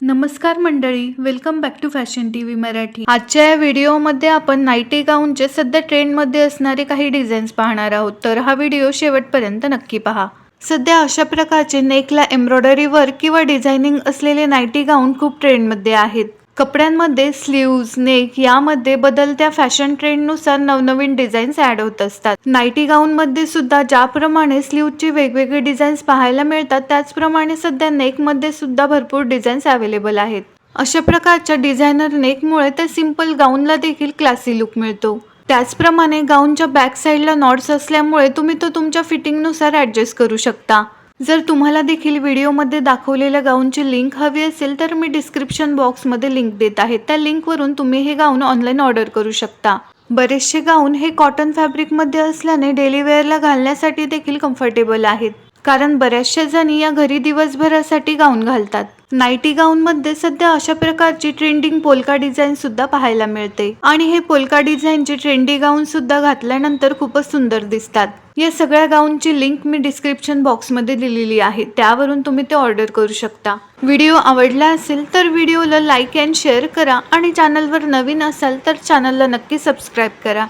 नमस्कार मंडळी, welcome back to fashion TV Marathi. आजच्या या व्हिडिओमध्ये आपण नाईटी गाऊनचे सध्या ट्रेंडमध्ये असणारे काही डिझाईन्स पाहणार आहोत, तर हा व्हिडिओ शेवटपर्यंत नक्की पहा। सध्या अशा प्रकारचे नेकला एम्ब्रॉयडरी वर्क किंवा डिझायनिंग असलेले नाईटी गाऊन खूप ट्रेंडमध्ये आहेत। कपड्यांमध्ये स्लीव्ज, नेक यामध्ये बदलत्या फॅशन ट्रेंडनुसार नवनवीन डिझाईन्स ॲड होत असतात। नाईटी गाऊनमध्ये सुद्धा ज्याप्रमाणे स्लीव्जची वेगवेगळे डिझाईन्स पाहायला मिळतात, त्याचप्रमाणे सध्या नेकमध्ये सुद्धा भरपूर डिझाईन्स अवेलेबल आहेत। अशा प्रकारच्या डिझायनर नेकमुळे तर सिंपल गाऊनला देखील क्लासी लुक मिळतो। त्याचप्रमाणे गाऊनच्या बॅक साईडला नॉट्स असल्यामुळे तुम्ही तो तुमच्या फिटिंगनुसार ॲडजस्ट करू शकता। जर तुम्हाला देखील व्हिडिओमध्ये दाखवलेल्या गाऊनची लिंक हवी असेल तर मी डिस्क्रिप्शन बॉक्समध्ये लिंक देत आहे, त्या लिंकवरून तुम्ही हे गाऊन ऑनलाईन ऑर्डर करू शकता। बरेचसे गाऊन हे कॉटन फॅब्रिकमध्ये असल्याने डेली वेअरला घालण्यासाठी देखील कम्फर्टेबल आहेत, कारण बऱ्याचशा जणी या घरी दिवसभरासाठी गाऊन घालतात। नाईटी गाऊनमध्ये सध्या अशा प्रकारची ट्रेंडिंग पोल्का डिझाईन सुद्धा पाहायला मिळते आणि हे पोल्का डिझाईनचे ट्रेंडी गाऊन सुद्धा घातल्यानंतर खूपच सुंदर दिसतात। या सगळ्या गाऊनची लिंक मी डिस्क्रिप्शन बॉक्समध्ये दिलेली आहे, त्यावरून तुम्ही ते ऑर्डर करू शकता। व्हिडिओ आवडला असेल तर व्हिडिओला लाईक अँड शेअर करा आणि चॅनलवर नवीन असाल तर चॅनलला नक्की सबस्क्राईब करा।